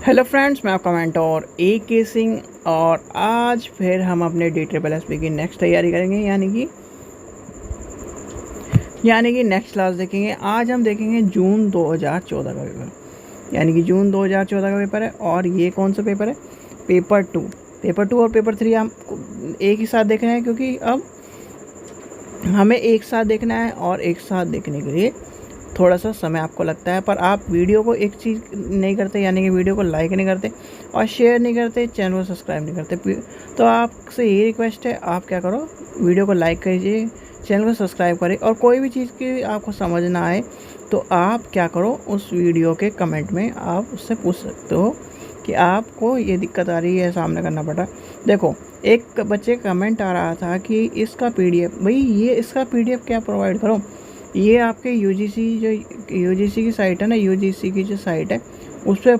Hello friends, मैं आपका mentor ए सिंह और आज फिर हम अपने DSSS की नेक्स्ट तैयारी करेंगे यानी कि नेक्स्ट क्लास देखेंगे। आज हम देखेंगे जून 2014 का पेपर, यानी कि जून 2014 का पेपर है। और ये कौन सा पेपर है? पेपर टू और पेपर 3 हम एक ही साथ देख रहे हैं, क्योंकि अब हमें एक साथ देखना है और एक साथ देखने के लिए थोड़ा सा समय आपको लगता है। पर आप वीडियो को एक चीज़ नहीं करते, यानी कि वीडियो को लाइक नहीं करते और शेयर नहीं करते, चैनल को सब्सक्राइब नहीं करते। तो आपसे ये रिक्वेस्ट है, आप क्या करो, वीडियो को लाइक कीजिए, चैनल को सब्सक्राइब करें। और कोई भी चीज़ की आपको समझ ना आए तो आप क्या करो, उस वीडियो के कमेंट में आप उससे पूछ सकते हो कि आपको ये दिक्कत आ रही है, सामना करना पड़ा। देखो, एक बच्चे का कमेंट आ रहा था कि इसका PDF, भाई ये इसका PDF क्या प्रोवाइड करो। ये आपके यूजीसी की साइट है ना, यूजीसी की जो साइट है उस पर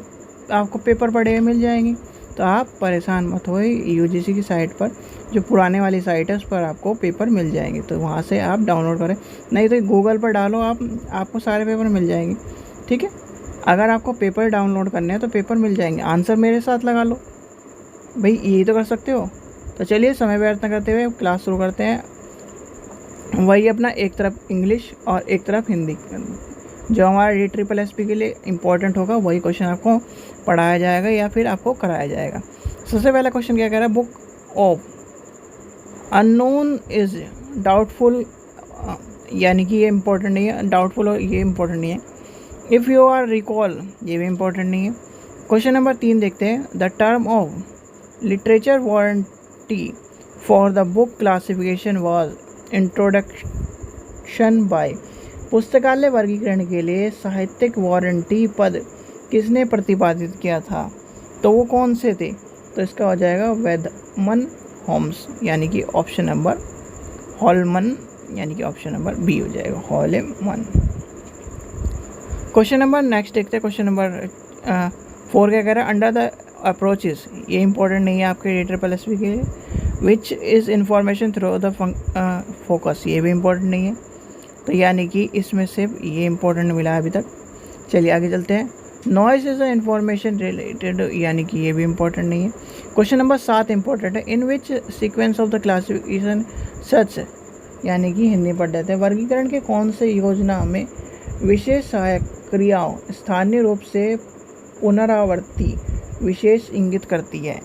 आपको पेपर पढ़े हुए मिल जाएंगे। तो आप परेशान मत हो, यूजीसी की साइट पर जो पुराने वाली साइट है उस पर आपको पेपर मिल जाएंगे, तो वहाँ से आप डाउनलोड करें। नहीं तो गूगल पर डालो, आपको सारे पेपर मिल जाएंगे। ठीक है, अगर आपको पेपर डाउनलोड करने हैं तो पेपर मिल जाएंगे, आंसर मेरे साथ लगा लो। भाई यही तो कर सकते हो। तो चलिए समय व्यर्थ न करते हुए क्लास शुरू करते हैं। वही अपना एक तरफ इंग्लिश और एक तरफ हिंदी, जो हमारा DSSS के लिए इम्पोर्टेंट होगा वही क्वेश्चन आपको पढ़ाया जाएगा या फिर आपको कराया जाएगा। सबसे पहला क्वेश्चन क्या कह रहा है? Book of unknown is doubtful, यानी कि ये इम्पोर्टेंट नहीं है। डाउटफुल और ये इम्पोर्टेंट नहीं है। इफ़ यू आर रिकॉल, ये भी इम्पोर्टेंट नहीं है। क्वेश्चन नंबर 3 देखते हैं। The term of literature warranty for the book classification was introduction by, पुस्तकालय वर्गीकरण के लिए साहित्यिक वारंटी पद किसने प्रतिपादित किया था? तो वो कौन से थे? तो इसका हो जाएगा वेदमन होम्स, यानी कि ऑप्शन नंबर हॉलमन, यानी कि ऑप्शन नंबर बी हो जाएगा, हॉलमन। क्वेश्चन नंबर नेक्स्ट देखते हैं। क्वेश्चन नंबर 4 क्या कह रहा है? अंडर द अप्रोचेस, ये इंपॉर्टेंट नहीं है आपके DSSS के लिए। Which is information through the focus, ये भी इम्पोर्टेंट नहीं है। तो यानी कि इसमें सिर्फ ये इम्पोर्टेंट मिला है अभी तक। चलिए आगे चलते हैं। Noise is a information related, यानी कि ये भी इम्पोर्टेंट नहीं है। क्वेश्चन नंबर 7 इंपॉर्टेंट है। In which sequence of the classification such, यानी कि हिंदी पढ़ देते हैं। वर्गीकरण के कौन से योजना में विशेष सहायक क्रियाओं स्थानीय रूप से पुनरावृत्ति विशेष इंगित करती है?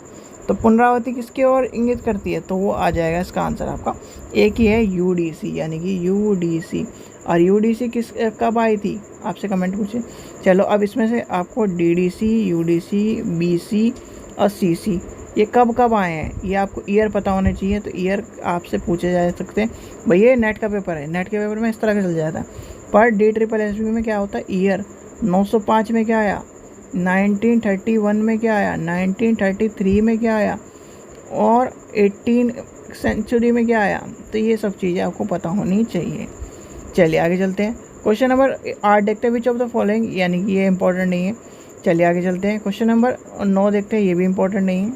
तो पुनरावृत्ति किसके ओर इंगित करती है? तो वो आ जाएगा इसका आंसर आपका एक ही है, UDC, यानी कि UDC। और UDC किस कब आई थी? आपसे कमेंट पूछे। चलो अब इसमें से आपको DDC, UDC, BC और CC ये कब आए हैं, ये आपको ईयर पता होने चाहिए। तो ईयर आपसे पूछे जा सकते हैं। भैया नेट का पेपर है, नेट के पेपर में इस तरह का चल जाता है। पर DSSS में क्या होता है? ईयर 905 में क्या आया, 1931 में क्या आया, 1933 में क्या आया और 18 सेंचुरी में क्या आया। तो ये सब चीज़ें आपको पता होनी चाहिए। चलिए आगे चलते हैं। क्वेश्चन नंबर 8 देखते हैं। विच ऑफ द फॉलोइंग, यानी कि ये इंपॉर्टेंट नहीं है। चलिए आगे चलते हैं। क्वेश्चन नंबर 9 देखते हैं। ये भी इम्पोर्टेंट नहीं है,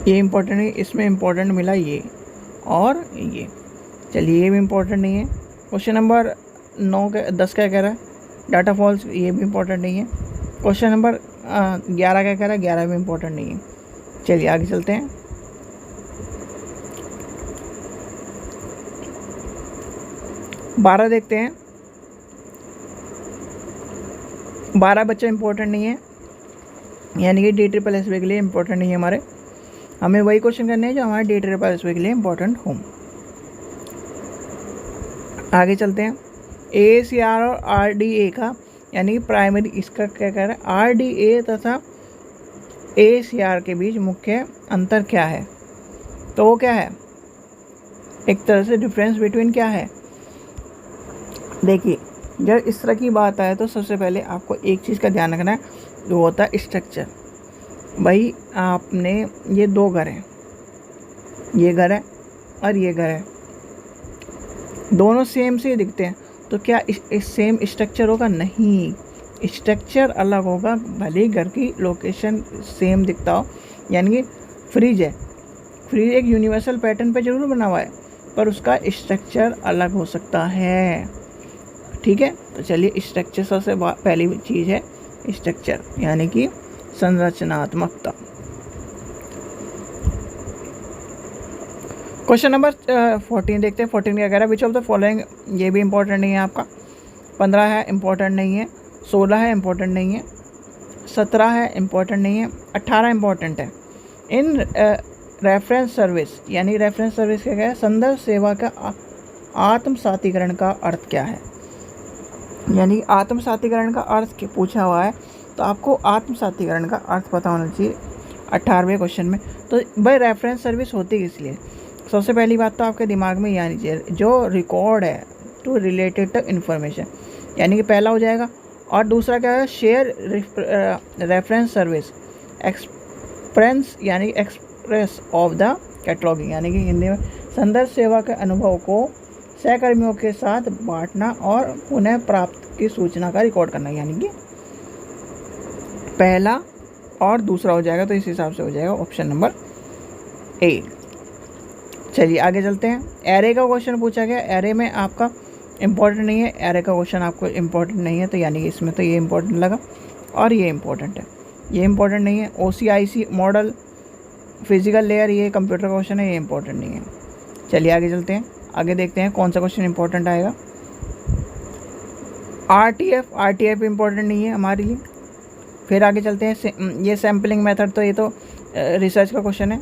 ये इम्पोर्टेंट नहीं। इसमें इम्पोर्टेंट मिला ये और ये। चलिए ये भी इम्पोर्टेंट नहीं है। क्वेश्चन नंबर 10 क्या कह रहा है? डाटा फॉल्स, ये भी इम्पोर्टेंट नहीं है। क्वेश्चन नंबर 11 क्या कह रहा है? 11 भी इम्पोर्टेंट नहीं है। चलिए आगे चलते हैं। 12 देखते हैं। 12 बच्चा इम्पोर्टेंट नहीं है, यानी कि DSSS के लिए इम्पोर्टेंट नहीं है। हमें वही क्वेश्चन करने हैं जो हमारे DSSS के लिए इम्पोर्टेंट हो। आगे चलते हैं। AACR और RDA का, यानी कि प्राइमरी, इसका क्या कह रहा है? RDA तथा AACR के बीच मुख्य अंतर क्या है? तो वो क्या है? एक तरह से डिफरेंस बिटवीन क्या है? देखिए, जब इस तरह की बात आए तो सबसे पहले आपको एक चीज़ का ध्यान रखना है, वो होता है स्ट्रक्चर। भाई आपने ये 2 घर हैं, ये घर है और ये घर है, दोनों सेम से दिखते हैं। तो क्या इस सेम स्ट्रक्चर होगा? नहीं, स्ट्रक्चर अलग होगा। भले ही घर की लोकेशन सेम दिखता हो, यानी कि फ्रिज है, फ्रिज एक यूनिवर्सल पैटर्न पे जरूर बना हुआ है, पर उसका स्ट्रक्चर अलग हो सकता है। ठीक है, तो चलिए स्ट्रक्चर सबसे पहली चीज़ है स्ट्रक्चर यानी कि संरचनात्मकता। क्वेश्चन नंबर 14 देखते हैं। 14 क्या कह रहा है, विच ऑफ द फॉलोइंग, ये भी इंपॉर्टेंट नहीं है आपका। 15 है इंपॉर्टेंट नहीं है, 16 है इंपॉर्टेंट नहीं है, 17 है इंपॉर्टेंट नहीं है, 18 इंपॉर्टेंट है। इन रेफरेंस सर्विस, यानी रेफरेंस सर्विस क्या है, संदर्भ सेवा का आत्मसातीकरण का अर्थ क्या है। यानी आत्मसातीकरण का अर्थ पूछा हुआ है, तो आपको आत्मसातीकरण का अर्थ पता होना चाहिए 18वें क्वेश्चन में। तो भाई रेफरेंस सर्विस होती है इसलिए, सबसे पहली बात तो आपके दिमाग में ये आनी चाहिए, जो रिकॉर्ड है टू रिलेटेड टू इन्फॉर्मेशन, यानी कि पहला हो जाएगा। और दूसरा क्या है, शेयर रेफरेंस सर्विस एक्सप्रेंस, यानी एक्सप्रेस ऑफ द कैटलॉगिंग, यानी कि हिंदी में संदर्भ सेवा के अनुभव को सहकर्मियों के साथ बांटना और पुनः प्राप्त की सूचना का रिकॉर्ड करना, यानी कि पहला और दूसरा हो जाएगा। तो इस हिसाब से हो जाएगा ऑप्शन नंबर ए। चलिए आगे चलते हैं। एरे का क्वेश्चन पूछा गया, एरे में आपका इम्पोर्टेंट नहीं है, एरे का क्वेश्चन आपको इम्पोर्टेंट नहीं है, तो यानी कि इसमें तो ये इम्पोर्टेंट लगा और ये इम्पोर्टेंट है, ये इम्पोर्टेंट नहीं है। OCIC मॉडल फिजिकल लेयर, ये कंप्यूटर का क्वेश्चन है, ये इम्पोर्टेंट नहीं है। चलिए आगे चलते हैं, आगे देखते हैं कौन सा क्वेश्चन इंपॉर्टेंट आएगा। RTF इंपॉर्टेंट नहीं है हमारे लिए। फिर आगे चलते हैं, ये सैम्पलिंग मेथड, तो ये तो रिसर्च का क्वेश्चन है।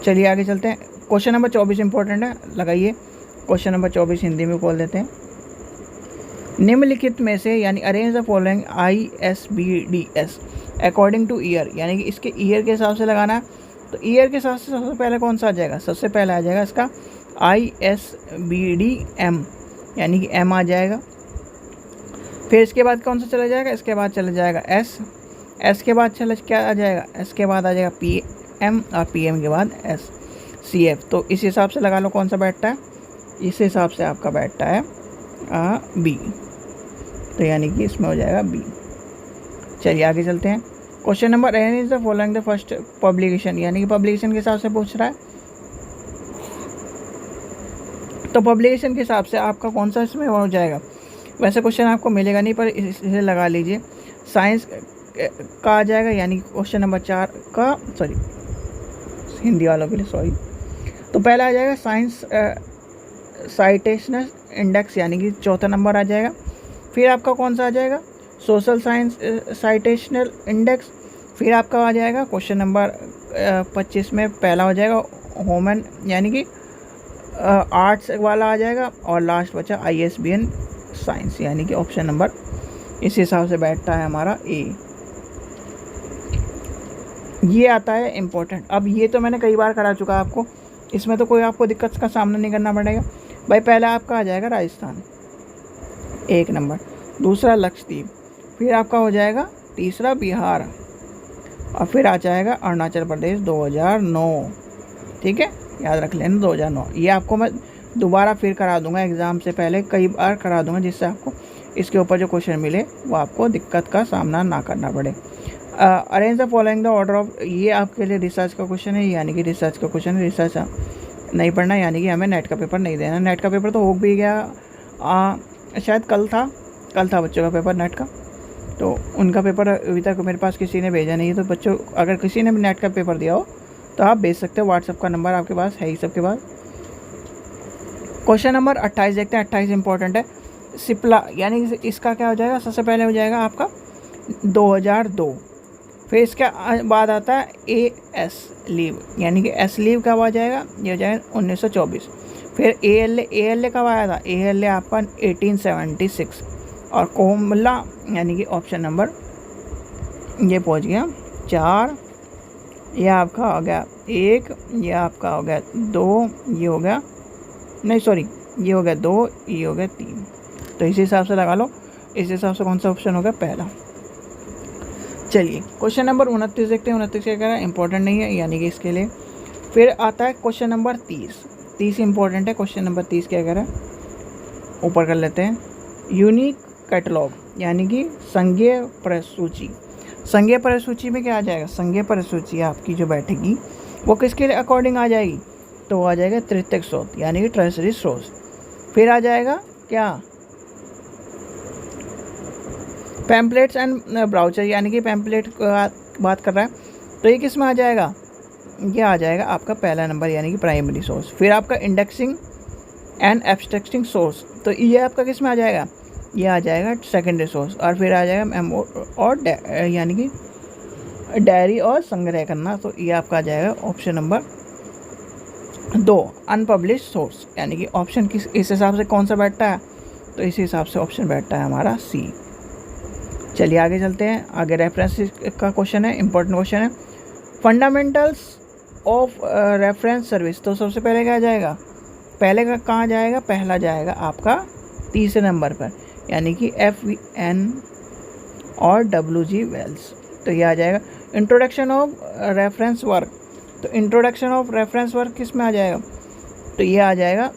चलिए आगे चलते हैं। क्वेश्चन नंबर 24 इंपॉर्टेंट है, लगाइए। क्वेश्चन नंबर 24 हिंदी में बोल देते हैं। निम्नलिखित में से, यानी arrange the following ISBDS according two year, यानी कि इसके ईयर के हिसाब से लगाना है। तो ईयर के हिसाब से सबसे पहले कौन सा आ जाएगा, सबसे पहले आ जाएगा इसका ISBDM, यानी कि M आ जाएगा। फिर इसके बाद कौन सा चला जाएगा, इसके बाद चला जाएगा S के बाद चला क्या आ जाएगा, S के बाद आ जाएगा PM और PM के बाद SCF। तो इस हिसाब से लगा लो कौन सा बैठता है, इस हिसाब से आपका बैठता है B, तो यानी कि इसमें हो जाएगा B। चलिए आगे चलते हैं। Question number N is the following the first publication, यानी कि पब्लिकेशन के हिसाब से पूछ रहा है। तो पब्लिकेशन के हिसाब से आपका कौन सा इसमें हो जाएगा, वैसे क्वेश्चन आपको मिलेगा नहीं, पर इसे लगा लीजिए। साइंस का आ जाएगा, यानी क्वेश्चन नंबर 4 का, सॉरी हिंदी वालों के लिए सॉरी। तो पहला आ जाएगा साइंस साइटेशनल इंडेक्स, यानी कि 4था नंबर आ जाएगा। फिर आपका कौन सा आ जाएगा, सोशल साइंस साइटेशनल इंडेक्स। फिर आपका आ जाएगा क्वेश्चन नंबर 25 में पहला हो जाएगा ह्यूमन, यानी कि आर्ट्स वाला आ जाएगा। और लास्ट बचा ISBN साइंस, यानी कि ऑप्शन नंबर इस हिसाब से बैठता है हमारा A। ये आता है इम्पोर्टेंट। अब ये तो मैंने कई बार करा चुका आपको, इसमें तो कोई आपको दिक्कत का सामना नहीं करना पड़ेगा। भाई पहला आपका आ जाएगा राजस्थान 1 नंबर, दूसरा लक्षद्वीप, फिर आपका हो जाएगा तीसरा बिहार, और फिर आ जाएगा अरुणाचल प्रदेश 2009। ठीक है, याद रख लेना 2009। ये आपको मैं दोबारा फिर करा दूंगा एग्ज़ाम से पहले, कई बार करा दूंगा, जिससे आपको इसके ऊपर जो क्वेश्चन मिले वो आपको दिक्कत का सामना ना करना पड़े। Arrange the following the order of, ये आपके लिए रिसर्च का क्वेश्चन है, यानी कि रिसर्च का क्वेश्चन है। रिसर्च नहीं पढ़ना, यानी कि हमें नेट का पेपर नहीं देना। नेट का पेपर तो हो भी गया, शायद कल था बच्चों का पेपर नेट का, तो उनका पेपर अभी तक मेरे पास किसी ने भेजा नहीं है। तो बच्चों, अगर किसी ने भी नेट का पेपर दिया हो तो आप भेज सकते हो, व्हाट्सएप का नंबर आपके पास है ही सबके पास। क्वेश्चन नंबर 28 देखते हैं। 28 इंपॉर्टेंट है। सिप्ला, यानी इसका क्या हो जाएगा, सबसे पहले हो जाएगा आपका 2002। फिर इसके बाद आता है AS लीव, यानी कि S लीव कब आ जाएगा, ये हो जाएगा 1924। फिर ALA कब आया था, ALA आपका 1876। और कोमला, यानी कि ऑप्शन नंबर ये पहुंच गया 4, ये आपका हो गया 1, ये आपका हो गया 2, ये हो गया नहीं सॉरी ये हो गया 2, ये हो गया 3। तो इस हिसाब से लगा लो, इस हिसाब से कौन सा ऑप्शन होगा, पहला। चलिए क्वेश्चन नंबर 29 देखते हैं। 29 क्या कह रहा है, इंपॉर्टेंट नहीं है, यानी कि इसके लिए। फिर आता है क्वेश्चन नंबर 30 इंपॉर्टेंट है। क्वेश्चन नंबर 30 क्या कह रहा है, ऊपर कर लेते हैं। यूनिक कैटलॉग, यानी कि संज्ञेय प्रसूची। संज्ञेय प्रसूची में क्या आ जाएगा, संज्ञेय प्रसूची आपकी जो बैठेगी वो किसके अकॉर्डिंग आ जाएगी, तो आ जाएगा तृतीयक स्रोत, यानी कि ट्रेजरी स्रोत। फिर आ जाएगा क्या, पैम्पलेट्स एंड ब्राउचर, यानी कि पैम्पलेट बात कर रहा है, तो ये किस में आ जाएगा, ये आ जाएगा आपका पहला नंबर यानी कि प्राइमरी सोर्स। फिर आपका इंडेक्सिंग एंड एब्स्ट्रैक्टिंग सोर्स, तो ये आपका किस में आ जाएगा, ये आ जाएगा सेकेंडरी सोर्स। और फिर आ जाएगा मेमो और यानी कि डायरी और संग्रह करना, तो ये आपका आ जाएगा ऑप्शन नंबर 2 अनपब्लिश सोर्स, यानी कि ऑप्शन किस इस हिसाब से कौन सा बैठता है, तो इस हिसाब से ऑप्शन बैठता है हमारा सी। चलिए आगे चलते हैं। आगे रेफरेंस का क्वेश्चन है, इंपॉर्टेंट क्वेश्चन है, फंडामेंटल्स ऑफ रेफरेंस सर्विस। तो सबसे पहले क्या जाएगा, पहले का कहाँ जाएगा, पहला जाएगा आपका तीसरे नंबर पर, यानी कि FVN और WG वेल्स, तो ये आ जाएगा। इंट्रोडक्शन ऑफ रेफरेंस वर्क, तो इंट्रोडक्शन ऑफ रेफरेंस वर्क किस में आ जाएगा, तो ये आ जाएगा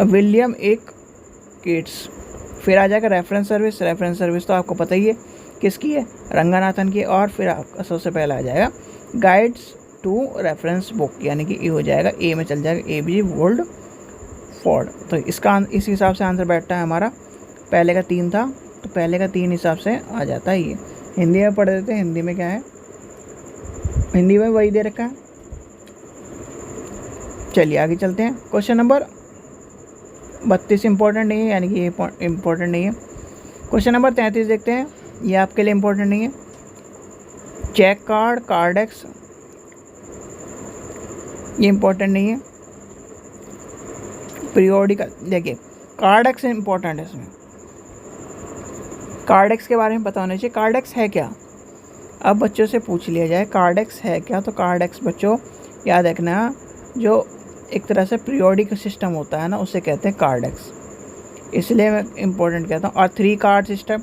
विलियम एक केट्स। फिर आ जाएगा रेफरेंस सर्विस, रेफरेंस सर्विस तो आपको पता ही है किसकी है, रंगनाथन की। और फिर आपका सबसे पहला आ जाएगा गाइड्स टू रेफरेंस बुक, यानी कि ये हो जाएगा ए में चल जाएगा, ABG वोल्ड फोर्ड। तो इसका इस हिसाब से आंसर बैठता है हमारा, पहले का 3 था तो पहले का 3 हिसाब से आ जाता है ये। हिंदी में पढ़ देते हैं, हिंदी में क्या है, हिंदी में वही दे रखा है। चलिए आगे चलते हैं। क्वेश्चन नंबर 32 इंपॉर्टेंट नहीं है, यानी कि ये इंपॉर्टेंट नहीं है। क्वेश्चन नंबर 33 देखते हैं, ये आपके लिए इंपॉर्टेंट नहीं है। चेक कार्ड, कार्डेक्स, ये इंपॉर्टेंट नहीं है। पीरियोडिकल, देखिए कार्डेक्स इंपॉर्टेंट है, इसमें कार्डेक्स के बारे में पता होना चाहिए। कार्डेक्स है क्या, अब बच्चों से पूछ लिया जाए कार्डेक्स है क्या, तो कार्डेक्स बच्चों याद रखना, जो एक तरह से पीरियोडिक सिस्टम होता है ना, उसे कहते हैं कार्डेक्स, इसलिए मैं इम्पोर्टेंट कहता हूँ। और 3 कार्ड सिस्टम,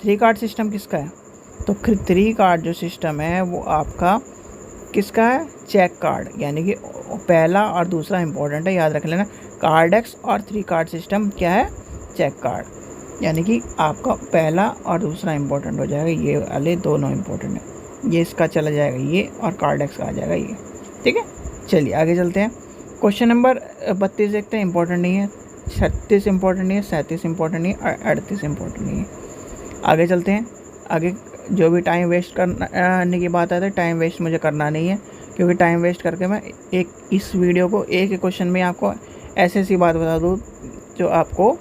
3 कार्ड सिस्टम किसका है, तो 3 कार्ड जो सिस्टम है वो आपका किसका है, चेक कार्ड, यानी कि पहला और दूसरा इंपॉर्टेंट है, याद रख लेना। कार्डेक्स और 3 कार्ड सिस्टम क्या है, चेक कार्ड, यानी कि आपका पहला और दूसरा इंपॉर्टेंट हो जाएगा, ये वाले दोनों इंपॉर्टेंट है, ये इसका चला जाएगा ये, और कार्डेक्स का आ जाएगा ये, ठीक है। चलिए आगे चलते हैं। क्वेश्चन नंबर 32 देखते हैं, इंपॉर्टेंट नहीं है। 36 इंपॉर्टेंट नहीं है, 37 इंपॉर्टेंट नहीं है, 38 इंपॉर्टेंट नहीं है। आगे चलते हैं। आगे जो भी टाइम वेस्ट करने की बात आती है, टाइम वेस्ट मुझे करना नहीं है, क्योंकि टाइम वेस्ट करके मैं इस वीडियो को एक क्वेश्चन में आपको ऐसी बात बता दूँ जो आपको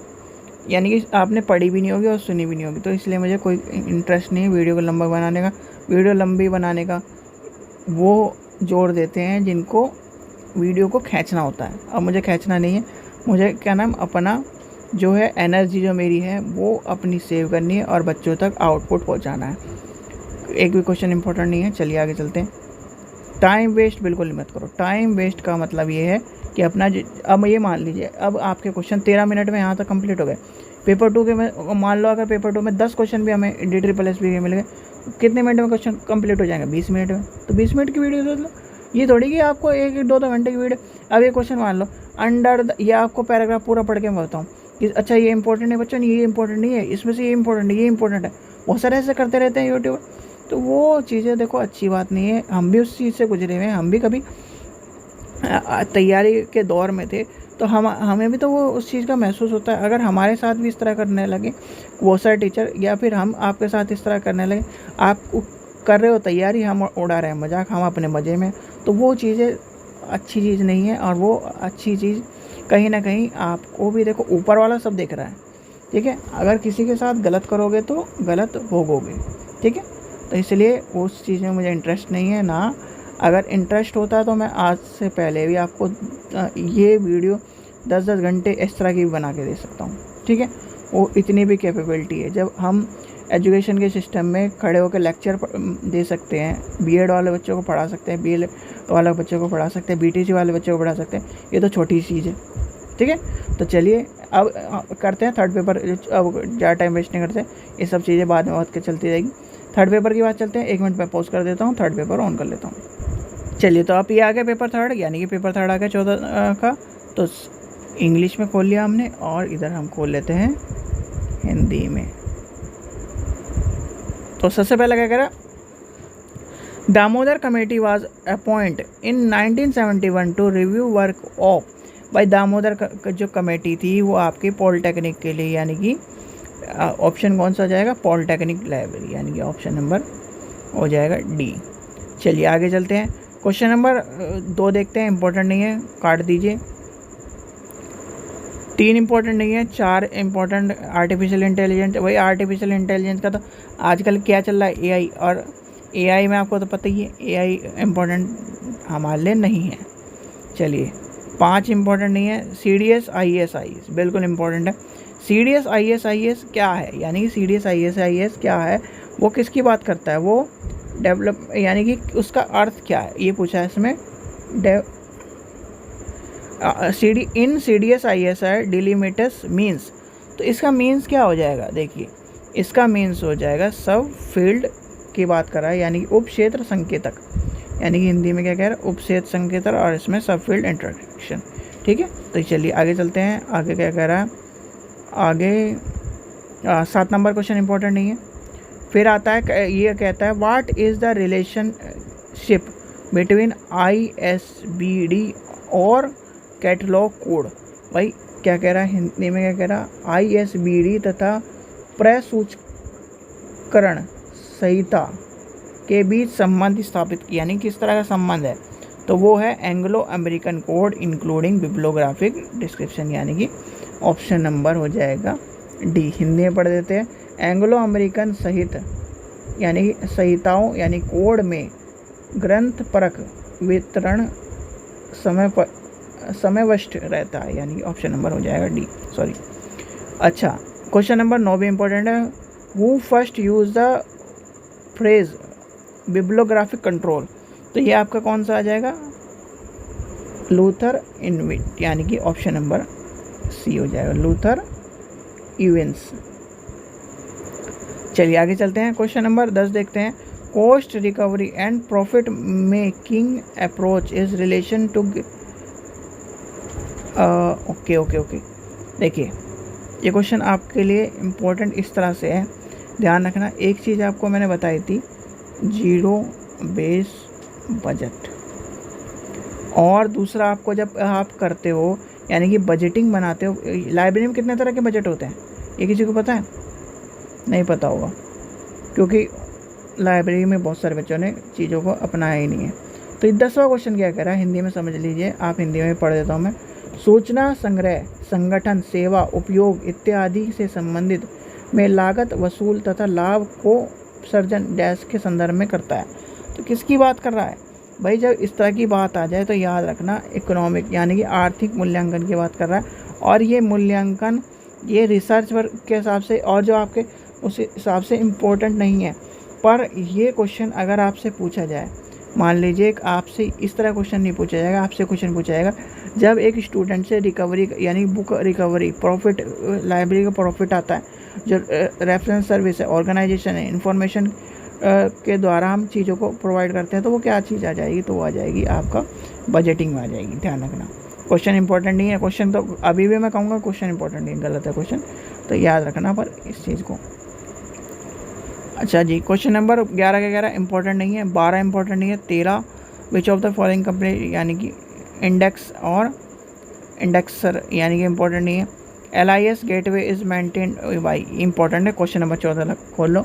यानी कि आपने पढ़ी भी नहीं होगी और सुनी भी नहीं होगी, तो इसलिए मुझे कोई इंटरेस्ट नहीं है वीडियो को लंबा बनाने का। वीडियो लंबी बनाने का वो जोर देते हैं जिनको वीडियो को खींचना होता है, अब मुझे खींचना नहीं है, मुझे क्या नाम अपना जो है एनर्जी जो मेरी है वो अपनी सेव करनी है और बच्चों तक आउटपुट पहुंचाना है। एक भी क्वेश्चन इंपॉर्टेंट नहीं है। चलिए आगे चलते हैं। टाइम वेस्ट बिल्कुल मत करो। टाइम वेस्ट का मतलब ये है कि अपना अब ये मान लीजिए, अब आपके क्वेश्चन 13 मिनट में यहाँ तक कंप्लीट हो गए। पेपर 2 के में मान लो अगर पेपर 2 में 10 क्वेश्चन भी हमें DSSS के मिल गए, कितने मिनट में क्वेश्चन कंप्लीट हो जाएंगे, 20 मिनट में। तो 20 मिनट की वीडियो देख लो, ये थोड़ी कि आपको 1-2 घंटे की वीडियो। अब ये क्वेश्चन मान लो ये आपको पैराग्राफ पूरा पढ़ के मैं बताऊँ कि अच्छा ये इंपॉर्टेंट है बच्चों, ये इंपॉर्टेंट नहीं है, इसमें से ये इंपॉर्टेंट है, ये इंपॉर्टेंट है, बहुत सारे ऐसे करते रहते हैं यूट्यूब। तो वो चीज़ें देखो अच्छी बात नहीं है, हम भी उस चीज़ से गुजरे हुए हैं, हम भी कभी तैयारी के दौर में थे, तो हमें भी तो वो उस चीज़ का महसूस होता है। अगर हमारे साथ भी इस तरह करने लगे वो सारे टीचर, या फिर हम आपके साथ इस तरह करने लगे, आप कर रहे हो तैयारी, हम उड़ा रहे हैं मजाक, हम अपने मज़े में, तो वो चीज़ें अच्छी चीज़ नहीं है। और वो अच्छी चीज़ कहीं ना कहीं आपको भी देखो ऊपर वाला सब देख रहा है, ठीक है। अगर किसी के साथ गलत करोगे तो गलत भोगोगे, ठीक है। तो इसलिए उस चीज़ में मुझे इंटरेस्ट नहीं है ना। अगर इंटरेस्ट होता तो मैं आज से पहले भी आपको ये वीडियो 10-10 घंटे इस तरह की भी बना के दे सकता हूँ, ठीक है। वो इतनी भी कैपेबिलिटी है। जब हम एजुकेशन के सिस्टम में खड़े होकर लेक्चर दे सकते हैं, BEd वाले बच्चों को पढ़ा सकते हैं, BL वाले बच्चों को पढ़ा सकते हैं, BTC वाले बच्चों को पढ़ा सकते हैं, ये तो छोटी चीज़ है, ठीक है। तो चलिए अब करते हैं थर्ड पेपर। अब ज़्यादा टाइम वेस्ट नहीं करते, ये सब चीज़ें बाद में बात के चलती रहेगी। थर्ड पेपर की बात चलते हैं। 1 मिनट में पॉज कर देता हूँ, थर्ड पेपर ऑन कर लेता हूँ। चलिए तो आप ये आ गया पेपर थर्ड, यानी कि पेपर थर्ड आ गया 14 का। तो इंग्लिश में खोल लिया हमने, और इधर हम खोल लेते हैं हिंदी में। तो सबसे पहले क्या करा, Damodar committee was appoint in 1971 to review work of. भाई दामोदर जो कमेटी थी वो आपके पॉलिटेक्निक के लिए, यानी कि ऑप्शन कौन सा हो जाएगा, पॉलिटेक्निक लाइब्रेरी, यानी कि ऑप्शन नंबर हो जाएगा डी। चलिए आगे चलते हैं, क्वेश्चन नंबर 2 देखते हैं, इंपॉर्टेंट नहीं है, काट दीजिए। 3 इंपॉर्टेंट नहीं है, 4 इंपॉर्टेंट। आर्टिफिशियल इंटेलिजेंस, वही आर्टिफिशियल इंटेलिजेंस का तो आजकल क्या चल रहा है, एआई, और एआई में आपको तो पता ही है एआई इंपॉर्टेंट हमारे लिए नहीं है। चलिए 5 इंपॉर्टेंट नहीं है, CDS IAS IAS बिल्कुल इंपॉर्टेंट है। CDS IAS IAS क्या है, यानी कि CDS IAS IAS क्या है, वो किसकी बात करता है, वो डेवलप, यानी कि उसका अर्थ क्या है, ये पूछा है इसमें। इन CDS ISI डिलीमिटस मीन्स, तो इसका मीन्स क्या हो जाएगा, देखिए इसका मीन्स हो जाएगा सब फील्ड की बात कर रहा है, यानी कि उप क्षेत्र संकेतक, यानी कि हिंदी में क्या कह रहा है, उप क्षेत्र संकेतक, और इसमें सब फील्ड इंटरेक्शन। ठीक है, तो चलिए आगे चलते हैं, आगे क्या कह रहा है, आगे 7 नंबर क्वेश्चन इंपॉर्टेंट नहीं है। फिर आता है, ये कहता है what is the relationship between ISBD और कैटलॉग कोड। भाई क्या कह रहा है, हिंदी में क्या कह रहा है, ISBD तथा प्रसूचकरण संहिता के बीच संबंध स्थापित किया, यानी किस तरह का संबंध है, तो वो है Anglo American code including bibliographic description, यानी कि ऑप्शन नंबर हो जाएगा डी। हिंदी में पढ़ देते हैं, एंग्लो अमेरिकन सहित, यानी संहिताओं, यानी कोड में ग्रंथ परक वितरण समयवष्ट रहता है, यानी ऑप्शन नंबर हो जाएगा डी, सॉरी। अच्छा, क्वेश्चन नंबर 9 भी इंपॉर्टेंट है, who first use the phrase bibliographic control, तो ये आपका कौन सा आ जाएगा, लूथर इनविट, यानी कि ऑप्शन नंबर सी हो जाएगा, लूथर इवेंस। चलिए आगे चलते हैं, क्वेश्चन नंबर 10 देखते हैं, cost recovery and profit making approach is relation to, okay, देखिए ये क्वेश्चन आपके लिए इम्पोर्टेंट इस तरह से है, ध्यान रखना। एक चीज़ आपको मैंने बताई थी, जीरो बेस बजट, और दूसरा आपको जब आप करते हो, यानी कि बजटिंग बनाते हो, लाइब्रेरी में कितने तरह के बजट होते हैं, ये किसी को पता है, नहीं पता होगा, क्योंकि लाइब्रेरी में बहुत सारे बच्चों ने चीज़ों को अपनाया ही नहीं है। तो 10वां क्वेश्चन क्या कह रहा है, हिंदी में समझ लीजिए, आप हिंदी में पढ़ देता हूँ मैं। सूचना संग्रह, संगठन, सेवा, उपयोग इत्यादि से संबंधित में लागत वसूल तथा लाभ को सर्जन डैश के संदर्भ में करता है। तो किसकी बात कर रहा है भाई, जब इस तरह की बात आ जाए तो याद रखना इकोनॉमिक, यानी कि आर्थिक मूल्यांकन की बात कर रहा है, और ये मूल्यांकन ये रिसर्च वर्क के हिसाब से, और जो आपके उस हिसाब से इम्पोर्टेंट नहीं है, पर ये क्वेश्चन अगर आपसे पूछा जाए, मान लीजिए आपसे इस तरह क्वेश्चन नहीं पूछा जाएगा, आपसे क्वेश्चन पूछा जाएगा जब एक स्टूडेंट से रिकवरी, यानी बुक रिकवरी, प्रॉफिट, लाइब्रेरी का प्रॉफिट आता है, जो रेफरेंस सर्विस है, ऑर्गेनाइजेशन है, इंफॉर्मेशन के द्वारा हम चीज़ों को प्रोवाइड करते हैं, तो वो क्या चीज़ आ जाएगी, तो वो आ जाएगी आपका बजटिंग में आ जाएगी। ध्यान रखना, क्वेश्चन इंपॉर्टेंट नहीं है, क्वेश्चन तो अभी भी मैं कहूँगा क्वेश्चन इंपॉर्टेंट नहीं, गलत है क्वेश्चन, तो याद रखना पर इस चीज़ को। अच्छा जी, क्वेश्चन नंबर 11 का 11 इंपॉर्टेंट नहीं है, 12 इंपॉर्टेंट नहीं है, 13 विच ऑफ द फॉलोइंग कंपनी, यानी कि इंडेक्स और इंडेक्सर, यानी कि इंपॉर्टेंट नहीं है। LIS gateway is maintained by, important है, क्वेश्चन नंबर 14 खोल लो,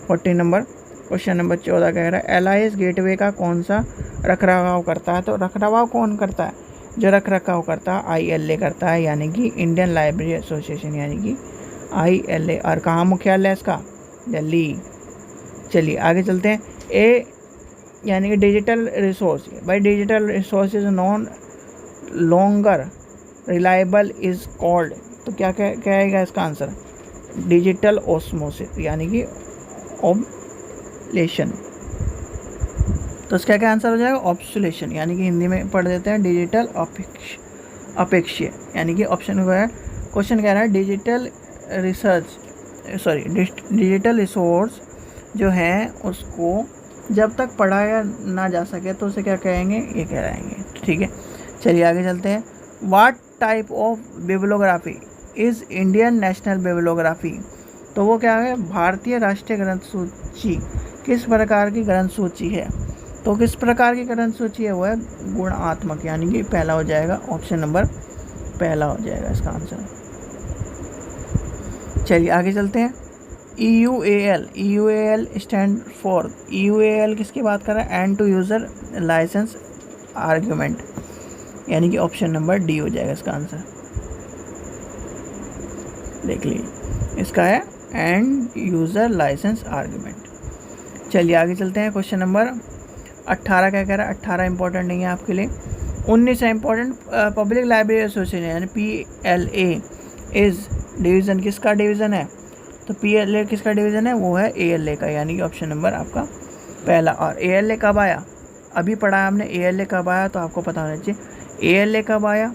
14 नंबर, क्वेश्चन नंबर 14 कह रहा है LIS गेटवे का कौन सा रखरखाव करता है, तो रखरखाव कौन करता है, जो रखरखाव करता है ILA करता है, यानी कि इंडियन लाइब्रेरी एसोसिएशन, यानी कि ILA, और कहाँ मुख्यालय है इसका, दिल्ली। चलिए आगे चलते हैं, ए यानी कि digital resource, by digital resource is non longer reliable is called, तो क्या कहेगा इसका आंसर, डिजिटल ओस्मोसिस, यानी कि ऑब्लेशन, तो इसका क्या आंसर हो जाएगा, ऑब्सुलेशन, यानी कि हिंदी में पढ़ देते हैं डिजिटल अपेक्षीय, यानी कि ऑप्शन हुआ है। क्वेश्चन कह रहा है डिजिटल डिजिटल रिसोर्स जो है उसको जब तक पढ़ाया ना जा सके तो उसे क्या कहेंगे, ये कहलाएंगे। ठीक है, चलिए आगे चलते हैं। What type of bibliography is Indian national bibliography, तो वो क्या है, भारतीय राष्ट्रीय ग्रंथ सूची किस प्रकार की ग्रंथ सूची है, तो किस प्रकार की ग्रंथ सूची है, वो है गुणात्मक, यानी कि पहला हो जाएगा, ऑप्शन नंबर पहला हो जाएगा इसका आंसर। चलिए आगे चलते हैं। EUAL स्टैंड फॉर, EUAL किसकी बात कर रहा है? End to user license argument, यानी कि ऑप्शन नंबर डी हो जाएगा इसका आंसर। देख लीजिए इसका है एंड यूज़र लाइसेंस आर्ग्यूमेंट। चलिए आगे चलते हैं। क्वेश्चन नंबर 18 क्या कह रहा है? 18 इंपॉर्टेंट नहीं है आपके लिए। 19 है इंपॉर्टेंट। पब्लिक लाइब्रेरी एसोसिएशन यानी PLA इज़ डिवीज़न किसका डिवीज़न है? तो PLA किसका डिवीज़न है? वो है ALA का, यानी कि ऑप्शन नंबर आपका पहला। और ALA कब आया? अभी पढ़ा है हमने ALA कब आया, तो आपको पता होना चाहिए ALA कब आया,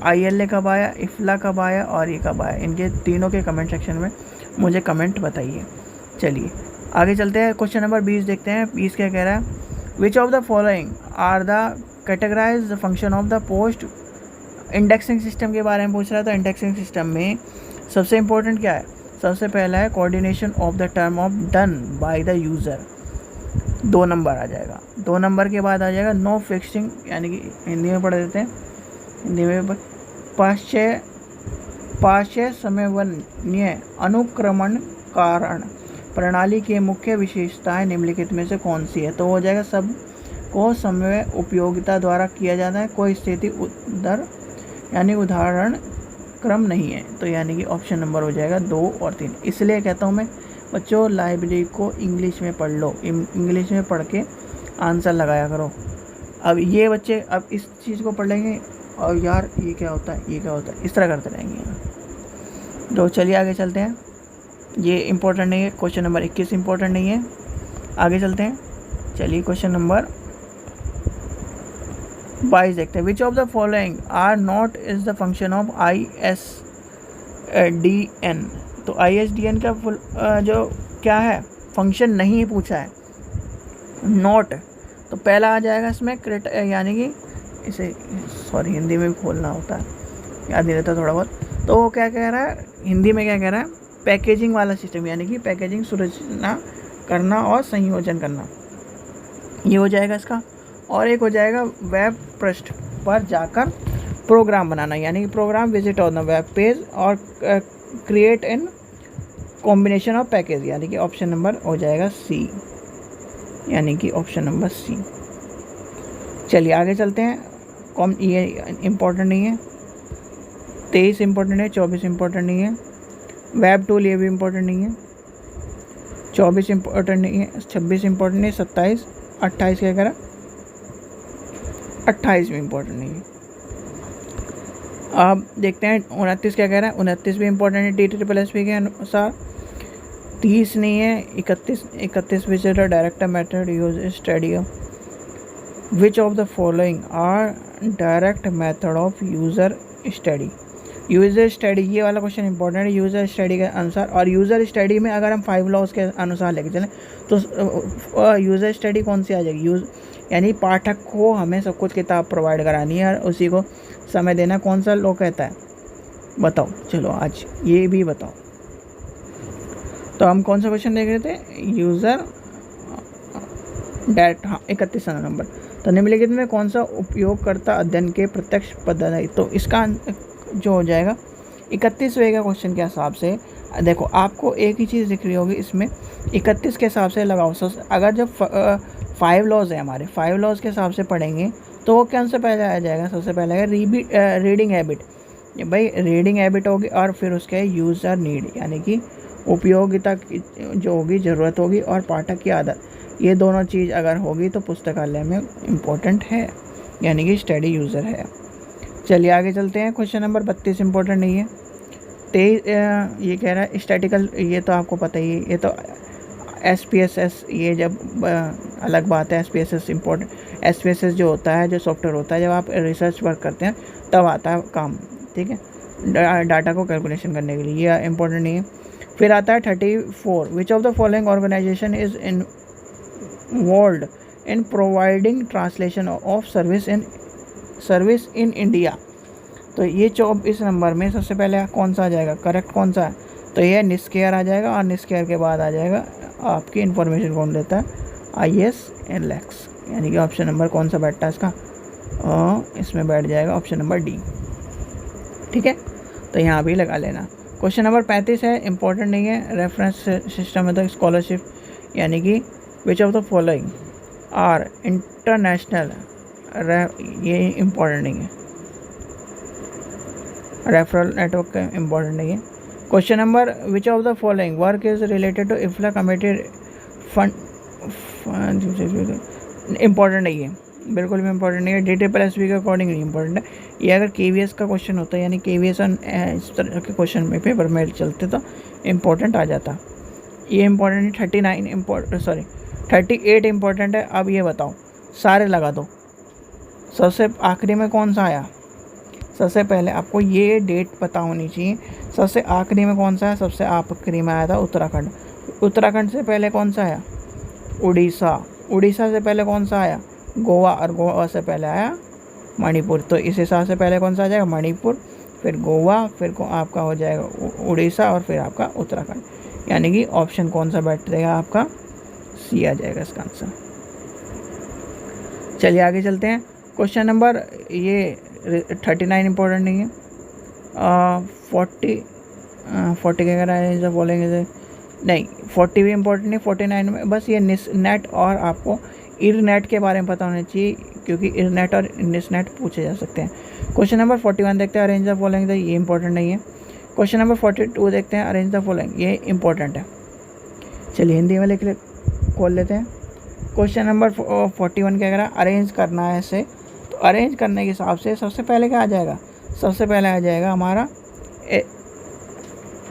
ILA कब आया, IFLA कब आया और ये कब आया। इनके तीनों के कमेंट सेक्शन में मुझे कमेंट बताइए। चलिए आगे चलते हैं। क्वेश्चन नंबर 20 देखते हैं। 20 क्या कह रहा है? Which of the following are the categorize the function of the post indexing system के बारे में पूछ रहा है। तो इंडेक्सिंग सिस्टम में सबसे इंपॉर्टेंट क्या है? सबसे पहला है coordination of the term of done by the user, 2 number आ जाएगा। 2 नंबर के बाद आ जाएगा नो फिक्सिंग, यानी कि हिंदी में पढ़ देते हैं। हिंदी में पाश्चात्य समन्वय अनुक्रमण कारण प्रणाली की मुख्य विशेषताएं निम्नलिखित में से कौन सी है? तो हो जाएगा सब को समन्वय उपयोगिता द्वारा किया जाता है, कोई स्थिति उधर यानी उदाहरण क्रम नहीं है। तो यानी कि ऑप्शन नंबर हो जाएगा 2 और 3। इसलिए कहता हूँ मैं बच्चों लाइब्रेरी को इंग्लिश में पढ़ लो, इंग्लिश में पढ़ के आंसर लगाया करो। अब ये बच्चे अब इस चीज़ को पढ़ लेंगे और यार ये क्या होता है, ये क्या होता है, इस तरह करते रहेंगे। तो चलिए आगे चलते हैं। ये इम्पोर्टेंट नहीं है। क्वेश्चन नंबर 21 इम्पोर्टेंट नहीं है। आगे चलते हैं। चलिए क्वेश्चन नंबर 22 देखते हैं। Which of the following are not is the function of ISDN। तो ISDN का जो क्या है फंक्शन नहीं पूछा है, नॉट। तो पहला आ जाएगा इसमें यानी कि इसे सॉरी हिंदी में भी खोलना होता है, याद नहीं रहता थोड़ा बहुत। तो वो क्या कह रहा है हिंदी में, क्या कह रहा है? पैकेजिंग वाला सिस्टम, यानी कि पैकेजिंग सुरचना करना और संयोजन करना, ये हो जाएगा इसका। और एक हो जाएगा वेब पृष्ठ पर जाकर प्रोग्राम बनाना, यानी कि program visit on the web page और create in combination of package, यानी कि ऑप्शन नंबर हो जाएगा सी, यानी कि ऑप्शन नंबर सी। चलिए आगे चलते हैं। ये इम्पोर्टेंट नहीं है। 23 इम्पोर्टेंट है, 24 इम्पोर्टेंट नहीं है। वेब टूल ये भी इम्पोर्टेंट नहीं है। 24 इम्पोर्टेंट नहीं है, 26 इम्पोर्टेंट नहीं, 27, 28 क्या करा? 28 भी इम्पोर्टेंट नहीं है। अब देखते हैं 29 क्या कह रहा है? 29 भी इम्पोर्टेंट है DTSS के अनुसार। 30 नहीं है। 31 which is the direct method use study. Which of the following are direct method of user study. User study ये वाला क्वेश्चन इंपॉर्टेंट है यूज़र स्टडी के अनुसार। और यूज़र स्टडी में अगर हम 5 लॉज के अनुसार लेके चलें तो यूज़र स्टडी कौन सी आ जाएगी? यानी पाठक को हमें सब कुछ किताब प्रोवाइड करानी है और उसी को समय देना, कौन सा लॉ कहता है? बताओ, चलो आज ये भी बताओ। तो हम कौन सा क्वेश्चन देख रहे थे? यूज़र डायरेक्ट, हाँ 31 नंबर। तो निम्नलिखित में कौन सा उपयोगकर्ता अध्ययन के प्रत्यक्ष पद्धति? तो इसका जो हो जाएगा 31वें का क्वेश्चन के हिसाब से देखो आपको एक ही चीज़ दिख रही होगी इसमें, 31 के हिसाब से लगाओ। अगर जब 5 लॉज है हमारे, 5 लॉज के हिसाब से पढ़ेंगे तो वो कौन से पहले आ जाएगा? सबसे पहले है रीडिंग हैबिट। भाई रीडिंग हैबिट होगी और फिर उसके यूज़र नीड, यानी कि उपयोगिता जो होगी, ज़रूरत होगी, और पाठक की आदत, ये दोनों चीज़ अगर होगी तो पुस्तकालय में इम्पोर्टेंट है, यानी कि स्टडी यूज़र है। चलिए आगे चलते हैं। क्वेश्चन नंबर 32 इम्पोर्टेंट नहीं है। 23 ये कह रहा है स्टैटिकल, ये तो आपको पता ही है, ये तो SPSS, ये जब अलग बात है। SPSS इम्पोर्टेंट, SPSS जो होता है, जो सॉफ्टवेयर होता है, जब आप रिसर्च वर्क करते हैं तब आता है काम, ठीक है, डाटा को कैलकुलेशन करने के लिए, ये इम्पोर्टेंट नहीं है। फिर आता है 34, which of the following organization is involved in providing translation of service in India. तो ये 24 नंबर में सबसे पहले कौन सा आ जाएगा? करेक्ट कौन सा है? तो ये निस्केयर आ जाएगा, और निस्केयर के बाद आ जाएगा आपकी इन्फॉर्मेशन कौन देता है? ISLX, यानी कि ऑप्शन नंबर कौन सा बैठता है इसका? इसमें बैठ जाएगा ऑप्शन नंबर डी, ठीक है। तो यहाँ भी लगा लेना। क्वेश्चन नंबर 35 है, इंपॉर्टेंट नहीं है, रेफरेंस सिस्टम है तो स्कॉलरशिप, यानी कि which of the following are international, ये इम्पोर्टेंट नहीं है, रेफरल नेटवर्क का इम्पोर्टेंट नहीं है। Question number which of the following work is related to IFLA committee fund, important नहीं है, बिल्कुल भी इम्पोर्टेंट नहीं है। DSSB के अकॉर्डिंग नहीं इम्पोर्टेंट है ये। अगर KVS का क्वेश्चन होता है, यानी KVS इस तरह के क्वेश्चन में पेपर में चलते तो इम्पोर्टेंट आ जाता, ये इम्पोर्टेंट नहीं। 38 इम्पोर्टेंट है। अब ये बताओ, सारे लगा दो, सबसे आखिरी में कौन सा आया? सबसे पहले आपको ये डेट पता होनी चाहिए, सबसे आखिरी में कौन सा है? सबसे आखिरी में आया था उत्तराखंड। उत्तराखंड से पहले कौन सा आया? उड़ीसा। उड़ीसा से पहले कौन सा आया? गोवा। और गोवा से पहले आया मणिपुर। तो इस हिसाब से पहले कौन सा आ जाएगा? मणिपुर, फिर गोवा, फिर आपका हो जाएगा उड़ीसा, और फिर आपका उत्तराखंड। यानी कि ऑप्शन कौन सा बैठेगा आपका? सी आ जाएगा इसका आंसर। चलिए आगे चलते हैं। क्वेश्चन नंबर ये 39 इम्पोर्टेंट नहीं है। 40 क्या कह रहा है? बोलेंगे नहीं, 40 भी इम्पोर्टेंट नहीं। 49 में बस ये नेट और आपको इरनेट के बारे में पता होना चाहिए, क्योंकि इरनेट और निसनेट पूछे जा सकते हैं। क्वेश्चन नंबर 41 देखते हैं, अरेंज द फॉलोइंग, ये इंपॉर्टेंट नहीं है। क्वेश्चन नंबर 42 देखते हैं, अरेंज द फॉलोइंग, ये इंपॉर्टेंट है। चलिए हिंदी में लिख खोल लेते हैं। क्वेश्चन नंबर 41 क्या कह रहा है? अरेंज करना है इसे। तो अरेंज करने के हिसाब से सबसे पहले क्या आ जाएगा? सबसे पहले आ जाएगा हमारा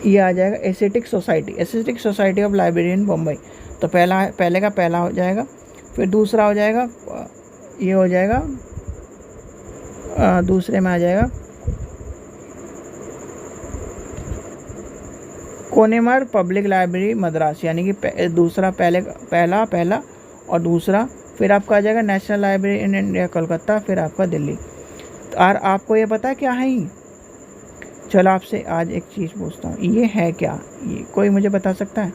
ये आ जाएगा aesthetic society of library in Bombay. तो पहले का पहला हो जाएगा, फिर दूसरा हो जाएगा, ये हो जाएगा, दूसरे में आ जाएगा कोनेमर पब्लिक लाइब्रेरी मद्रास, यानी कि दूसरा पहला और दूसरा, फिर आपका आ जाएगा national library in India Kolkata, फिर आपका दिल्ली। और आपको ये पता है क्या है ये? चलो आपसे आज एक चीज़ पूछता हूँ, ये है क्या? ये कोई मुझे बता सकता है?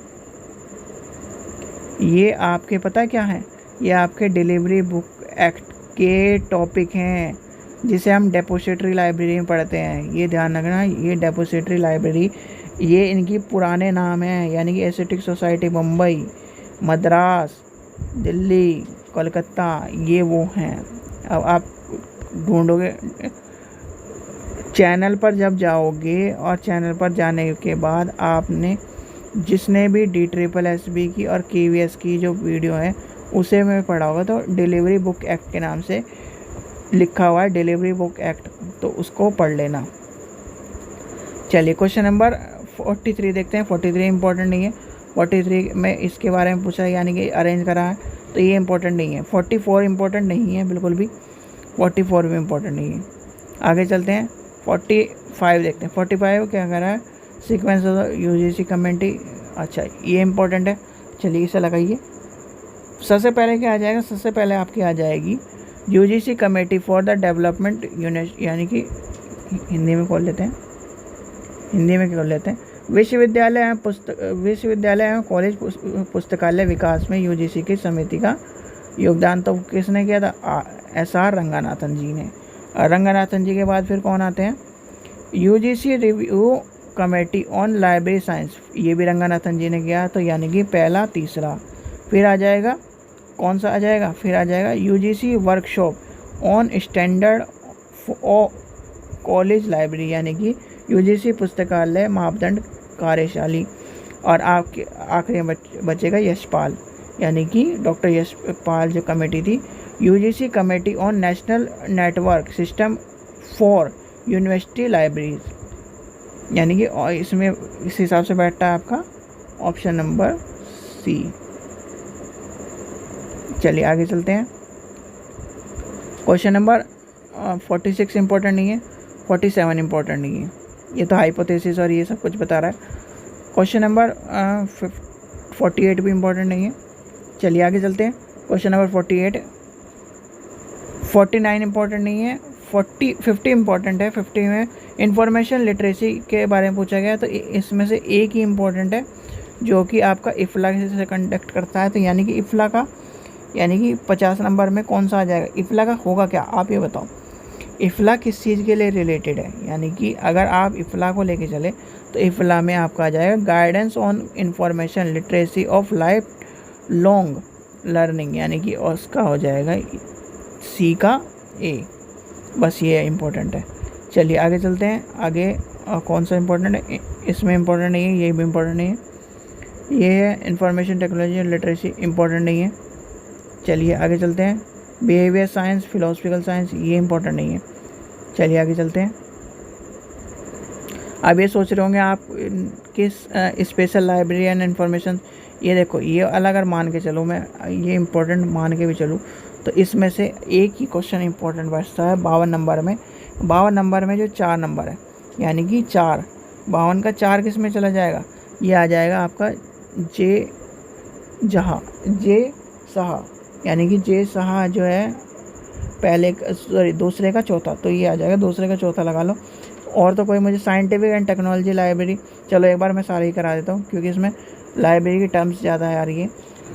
ये आपके पता है क्या है? ये आपके डिलीवरी बुक एक्ट के टॉपिक हैं, जिसे हम डेपोसिटरी लाइब्रेरी में पढ़ते हैं। ये ध्यान रखना, ये डेपोसिटरी लाइब्रेरी, ये इनकी पुराने नाम हैं, यानी कि एस्थेटिक सोसाइटी मुंबई, मद्रास, दिल्ली, कोलकाता, ये वो हैं। अब आप ढूंढोगे चैनल पर, जब जाओगे और चैनल पर जाने के बाद आपने जिसने भी DSSB की और KVS की जो वीडियो है उसे में पढ़ा होगा, तो डिलीवरी बुक एक्ट के नाम से लिखा हुआ है, डिलीवरी बुक एक्ट, तो उसको पढ़ लेना। चलिए क्वेश्चन नंबर 43 देखते हैं। 43 इंपॉर्टेंट नहीं है। 43 में इसके बारे में पूछा है, यानी कि अरेंज करा है, तो ये इंपॉर्टेंट नहीं है। 44 इंपॉर्टेंट नहीं है बिल्कुल भी, 44 भी इंपॉर्टेंट नहीं है। आगे चलते हैं, 45 देखते हैं। 45 क्या कह रहा है? सीक्वेंस ऑफ UGC कमेटी, अच्छा ये इंपॉर्टेंट है। चलिए इसे लगाइए। सबसे पहले क्या आ जाएगा? सबसे पहले आपकी आ जाएगी UGC committee for the development unit, यानी कि हिंदी में खोल लेते हैं, विश्वविद्यालय एवं कॉलेज पुस्तकालय विकास में UGC की समिति का योगदान तो किसने किया था? SR रंगानाथन जी ने। रंगानाथन जी के बाद फिर कौन आते हैं? UGC review committee on library science, ये भी रंगानाथन जी ने किया, तो यानी कि पहला, तीसरा। फिर आ जाएगा कौन सा आ जाएगा? फिर आ जाएगा UGC workshop on standard college library, यानी कि UGC पुस्तकालय मापदंड कार्यशाली। और आपके आखिरी बचेगा यशपाल, यानी कि डॉक्टर यशपाल जो कमेटी थी, UGC committee on national network system for university libraries, यानी कि इसमें इस हिसाब से बैठता है आपका ऑप्शन नंबर सी। चलिए आगे चलते हैं। क्वेश्चन नंबर 46 इंपॉर्टेंट नहीं है, 47 इंपॉर्टेंट नहीं है, ये तो हाइपोथेसिस और ये सब कुछ बता रहा है। क्वेश्चन नंबर 48 भी इंपॉर्टेंट नहीं है। चलिए आगे चलते हैं। क्वेश्चन नंबर 48, 49 इंपॉर्टेंट नहीं है, 50 इंपॉर्टेंट है। 50 में इंफॉर्मेशन लिटरेसी के बारे में पूछा गया, तो इसमें से एक ही इम्पोर्टेंट है जो कि आपका इफ्ला से कंडक्ट करता है, तो यानी कि इफ्ला का, यानी कि 50 नंबर में कौन सा आ जाएगा? इफ्ला का होगा क्या, आप ये बताओ। इफ़ला किस चीज़ के लिए रिलेटेड है, यानी कि अगर आप इफ़ला को लेके चले तो इफ़ला में आपका आ जाएगा guidance on information literacy of life long learning, यानी कि उसका हो जाएगा सी का ए। बस ये इम्पोर्टेंट है। चलिए आगे चलते हैं। आगे कौन सा इम्पोर्टेंट है, इसमें इम्पोर्टेंट नहीं है, ये भी इम्पोर्टेंट नहीं है। ये है information technology and literacy, important नहीं है। चलिए आगे चलते हैं। बिहेवियर साइंस, फिलोसफिकल साइंस, ये इम्पोर्टेंट नहीं है। चलिए आगे चलते हैं। अब ये सोच रहे होंगे आप किस स्पेशल लाइब्रेरी एंड इन्फॉर्मेशन, ये देखो ये अलग अगर मान के चलूँ मैं, ये इम्पोर्टेंट मान के भी चलूँ तो इसमें से एक ही क्वेश्चन इम्पोर्टेंट बचता है 52 नंबर में। 52 नंबर में जो 4 नंबर है, यानी कि 4, 52 का 4 किस में चला जाएगा, ये आ जाएगा आपका जे सहा, यानी कि जे सहा जो है दूसरे का चौथा, तो ये आ जाएगा दूसरे का चौथा लगा लो। और तो कोई मुझे साइंटिफिक एंड टेक्नोलॉजी लाइब्रेरी, चलो एक बार मैं सारे ही करा देता हूँ क्योंकि इसमें लाइब्रेरी की टर्म्स ज़्यादा आ रही है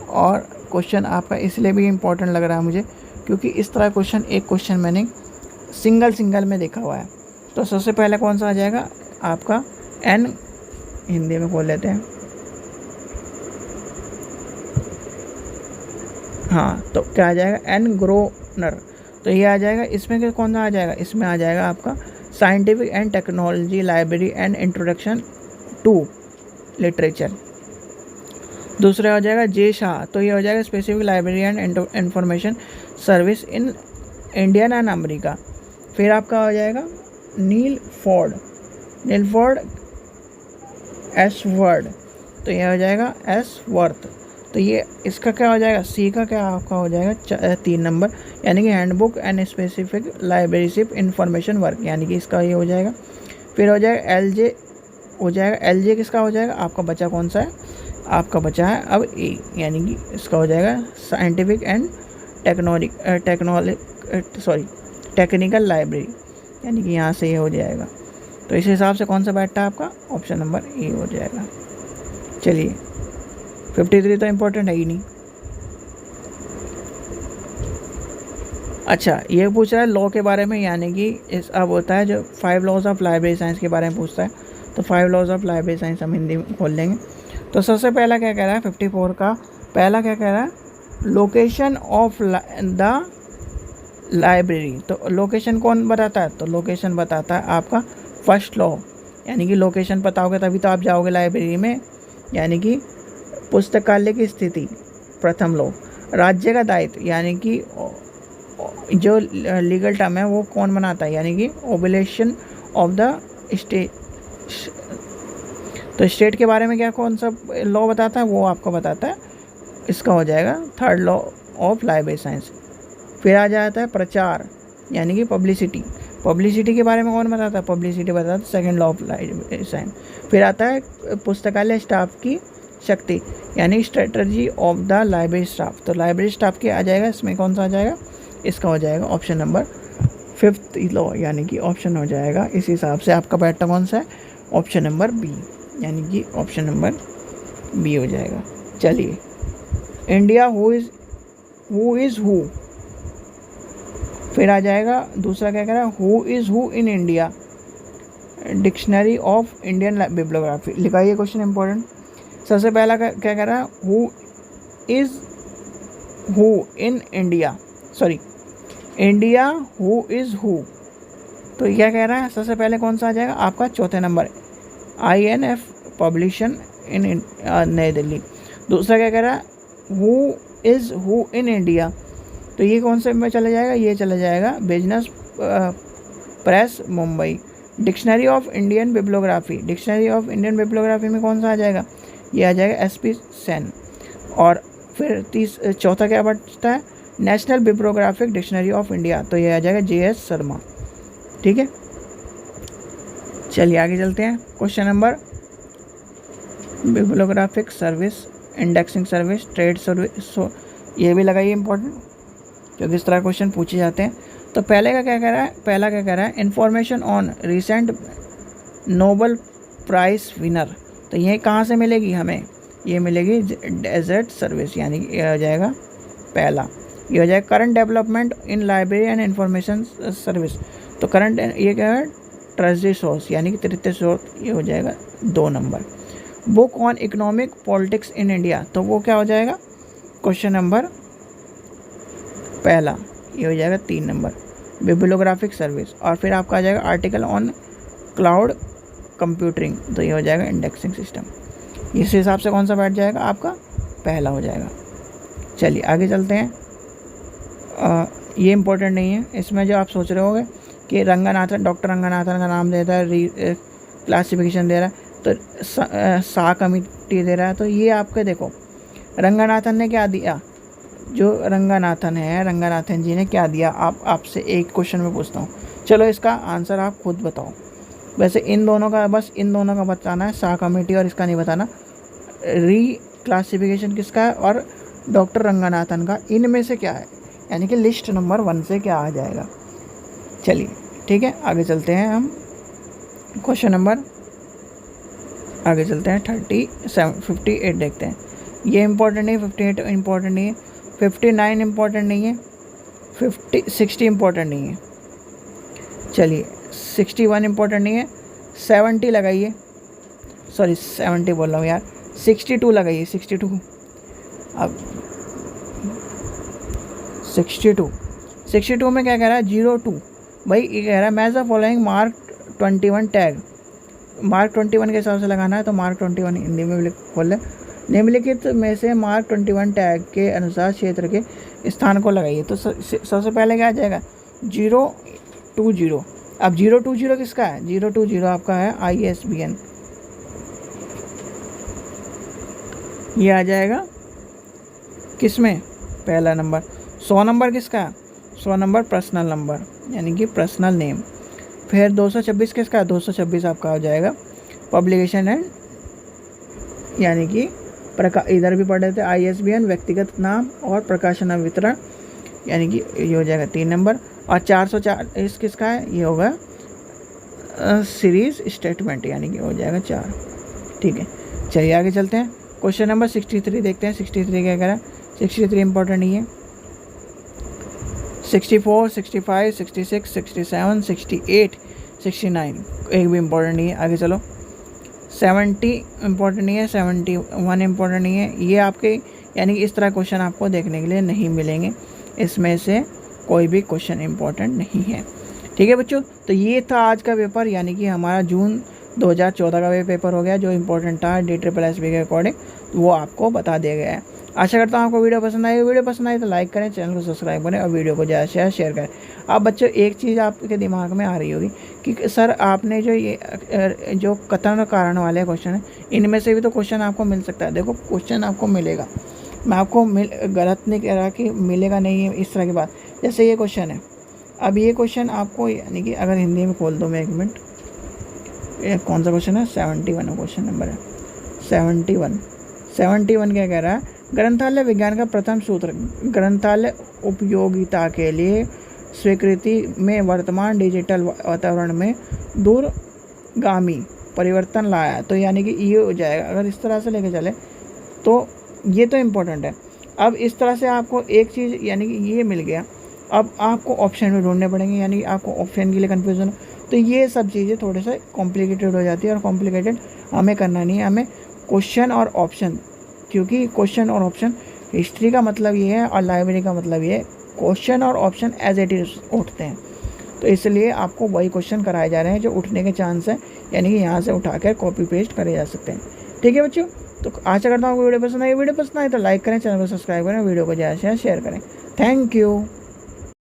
और क्वेश्चन आपका इसलिए भी इम्पोर्टेंट लग रहा है मुझे क्योंकि इस तरह क्वेश्चन एक क्वेश्चन मैंने सिंगल में देखा हुआ है। तो सबसे पहले कौन सा आ जाएगा आपका एन, हिंदी में खोल लेते हैं, हाँ तो क्या आ जाएगा एन ग्रोनर, तो ये आ जाएगा। इसमें कौन सा आ जाएगा, इसमें आ जाएगा आपका scientific and technology library and introduction to literature. दूसरा हो जाएगा जे शाह, तो ये हो जाएगा specific library and information service in Indian and America. फिर आपका हो जाएगा नील फोर्ड एशवर्ड, तो ये हो जाएगा एशवर्थ, तो ये इसका क्या हो जाएगा, सी का क्या आपका हो जाएगा 3 नंबर, यानी कि handbook and specific librarianship information work, यानी कि इसका ये हो जाएगा। फिर हो जाएगा एलजे, हो जाएगा एलजे किसका हो जाएगा, आपका बचा कौन सा है, आपका बचा है अब ए, यानी कि इसका हो जाएगा साइंटिफिक एंड टेक्निकल लाइब्रेरी, यानी कि यहाँ से ये हो जाएगा। तो इस हिसाब से कौन सा बैठता है आपका, ऑप्शन नंबर ए हो जाएगा। चलिए 53 तो इम्पोर्टेंट है ही नहीं। अच्छा ये पूछ रहा है लॉ के बारे में, यानी कि इस अब होता है जो 5 लॉज ऑफ लाइब्रेरी साइंस के बारे में पूछता है, तो 5 लॉज ऑफ लाइब्रेरी साइंस हम हिंदी में खोल लेंगे। तो सबसे पहला क्या कह रहा है 54 का पहला क्या कह रहा है, लोकेशन ऑफ द लाइब्रेरी, तो लोकेशन कौन बताता है, तो लोकेशन बताता है आपका फर्स्ट लॉ, यानी कि लोकेशन बताओगे तभी तो आप जाओगे लाइब्रेरी में, यानी कि पुस्तकालय की स्थिति प्रथम लॉ। राज्य का दायित्व, यानी कि जो लीगल टर्म है वो कौन बनाता है, यानी कि ओबलेशन ऑफ द स्टेट, तो स्टेट के बारे में क्या कौन सा लॉ बताता है वो आपको बताता है, इसका हो जाएगा 3rd law of library science. फिर आ जाता है प्रचार, यानी कि पब्लिसिटी के बारे में कौन बताता है, पब्लिसिटी बताता है 2nd law of library science. फिर आता है पुस्तकालय स्टाफ की शक्ति, यानी strategy of the library staff, तो लाइब्रेरी स्टाफ के आ जाएगा, इसमें कौन सा आ जाएगा, इसका हो जाएगा ऑप्शन नंबर 5th लॉ, यानी कि ऑप्शन हो जाएगा इस हिसाब से आपका बैठता कौन सा है, ऑप्शन नंबर बी, यानी कि ऑप्शन नंबर बी हो जाएगा। चलिए इंडिया हु इज़ हु, फिर आ जाएगा दूसरा क्या कह रहा है, who is who in India, dictionary of Indian bibliography, लिखाइए क्वेश्चन इंपॉर्टेंट। सबसे पहला क्या कह रहा है, who is who in India, sorry India who is who, तो क्या कह रहा है, सबसे पहले कौन सा आ जाएगा आपका 4थे नंबर INF पब्लिशन इन नई दिल्ली। दूसरा क्या कह रहा है, who is who in India, तो ये कौन से में चला जाएगा, ये चला जाएगा business press Mumbai. Dictionary of Indian bibliography में कौन सा आ जाएगा, ये आ जाएगा SP सेन। और फिर चौथा क्या बचता है, national bibliographic dictionary of India, तो ये आ जाएगा JS शर्मा। ठीक है चलिए आगे चलते हैं। Question number bibliographic service, indexing service, trade service, ये भी लगाइए इंपॉर्टेंट क्योंकि इस तरह क्वेश्चन पूछे जाते हैं। तो पहले का क्या कह रहा है, पहला क्या कह रहा है, information on recent Nobel prize winner, तो ये कहाँ से मिलेगी हमें, ये मिलेगी डेजर्ट सर्विस, यानी कि ये हो जाएगा पहला। ये हो जाएगा current development in library and information service, तो करंट ये क्या है, ट्रेजरी सोर्स यानी कि तृतीय स्रोत, ये हो जाएगा 2 number. Book on economic politics in India, तो वो क्या हो जाएगा क्वेश्चन नंबर पहला, ये हो जाएगा 3 नंबर। बिब्लियोग्राफिक सर्विस, और फिर आपका आ जाएगा आर्टिकल ऑन क्लाउड कंप्यूटिंग, तो ये हो जाएगा इंडेक्सिंग सिस्टम। इस हिसाब से कौन सा बैठ जाएगा आपका, पहला हो जाएगा। चलिए आगे चलते हैं। ये इम्पोर्टेंट नहीं है, इसमें जो आप सोच रहे होगे कि रंगनाथन, डॉक्टर रंगनाथन का नाम देता है, क्लासिफिकेशन दे रहा है, तो सा कमिटी दे रहा है, तो ये आपके देखो रंगनाथन ने क्या दिया, जो रंगनाथन है, रंगनाथन जी ने क्या दिया, आपसे एक क्वेश्चन में पूछता हूँ, चलो इसका आंसर आप खुद बताओ। वैसे इन दोनों का, बस इन दोनों का बताना है, सा कमेटी और इसका नहीं बताना। री क्लासिफिकेशन किसका है और डॉक्टर रंगनाथन का, इनमें से क्या है, यानी कि लिस्ट नंबर 1 से क्या आ जाएगा। चलिए ठीक है, आगे चलते हैं हम क्वेश्चन नंबर, आगे चलते हैं 58 देखते हैं। ये इम्पोर्टेंट नहीं, 58 इम्पोर्टेंट नहीं है, 59 इम्पोर्टेंट नहीं है, 60 इम्पोर्टेंट नहीं है। चलिए 61 इम्पोर्टेंट नहीं है, 70 लगाइए, सॉरी 70 बोल रहा हूँ यार, 62 लगाइए, 62। अब 62 में क्या कह रहा है, 02, भाई ये कह रहा है match the following mark 21 tag, mark 21 के हिसाब से लगाना है, तो मार्क 21 हिंदी में खोल ले, निम्नलिखित में से मार्क 21 टैग के अनुसार क्षेत्र के स्थान को लगाइए। तो सबसे पहले क्या आ जाएगा, 020। अब 020 किसका है, 020 आपका है ISBN, ये आ जाएगा किसमें, पहला नंबर। 100 नंबर किसका है, 100 नंबर पर्सनल नंबर यानी कि पर्सनल नेम। फिर 226 किसका है, 226 आपका हो जाएगा पब्लिकेशन एंड, यानी कि इधर भी पढ़ रहे थे ISBN व्यक्तिगत नाम और प्रकाशन वितरण, यानी कि ये हो जाएगा 3 नंबर। और 404 किसका है, ये होगा सीरीज स्टेटमेंट, यानी कि हो जाएगा 4। ठीक है, चलिए आगे चलते हैं। क्वेश्चन नंबर 63 देखते हैं। 63 क्या कह रहा है, 63 इंपॉर्टेंट नहीं है। 64, 65, 66, 67, 68, 69 एक भी इम्पोर्टेंट नहीं है। आगे चलो, 70 इम्पोर्टेंट नहीं है, 71 इम्पोर्टेंट नहीं है। ये आपके यानी कि इस तरह क्वेश्चन आपको देखने के लिए नहीं मिलेंगे, इसमें से कोई भी क्वेश्चन इम्पोर्टेंट नहीं है। ठीक है बच्चों, तो ये था आज का पेपर, यानी कि हमारा जून 2014 का पेपर हो गया, जो इम्पोर्टेंट था DSSB के अकॉर्डिंग, वो आपको बता दिया गया है। आशा करता हूँ आपको वीडियो पसंद आई। वीडियो पसंद आई तो लाइक करें, चैनल को सब्सक्राइब करें और वीडियो को ज़्यादा से शेयर करें। अब बच्चों एक चीज़ आपके दिमाग में आ रही होगी कि सर आपने जो कथन और कारण वाले क्वेश्चन हैं, इनमें से भी तो क्वेश्चन आपको मिल सकता है। देखो क्वेश्चन आपको मिलेगा, मैं आपको गलत नहीं कह रहा कि मिलेगा नहीं है इस तरह की बात। जैसे ये क्वेश्चन है, अब ये क्वेश्चन आपको यानी कि अगर हिंदी में खोल दो मैं, एक मिनट, ये कौन सा क्वेश्चन है, 71 क्वेश्चन नंबर है 71 क्या कह रहा है, ग्रंथालय विज्ञान का प्रथम सूत्र ग्रंथालय उपयोगिता के लिए स्वीकृति में वर्तमान डिजिटल वातावरण में दूरगामी परिवर्तन लाया। तो यानी कि ये हो जाएगा, अगर इस तरह से लेके चले तो ये तो इम्पोर्टेंट है। अब इस तरह से आपको एक चीज़ यानी कि ये मिल गया, अब आपको ऑप्शन में ढूंढने पड़ेंगे, यानी आपको ऑप्शन के लिए कन्फ्यूज़न, तो ये सब चीज़ें थोड़े से कॉम्प्लिकेटेड हो जाती है, और कॉम्प्लिकेटेड हमें करना नहीं है, हमें क्वेश्चन और ऑप्शन, क्योंकि क्वेश्चन और ऑप्शन हिस्ट्री का मतलब ये है और लाइब्रेरी का मतलब ये है, क्वेश्चन और ऑप्शन एज इट इज उठते हैं, तो इसलिए आपको वही क्वेश्चन कराए जा रहे हैं जो उठने के चांस है, यानी कि यहाँ से उठाकर कॉपी पेस्ट करे जा सकते हैं। ठीक है बच्चों, तो आशा करता हूँ वीडियो पसंद आई। वीडियो पसंद आए तो लाइक करें, चैनल को सब्सक्राइब करें, वीडियो को ज़्यादा से ज़्यादा शेयर करें। Thank you.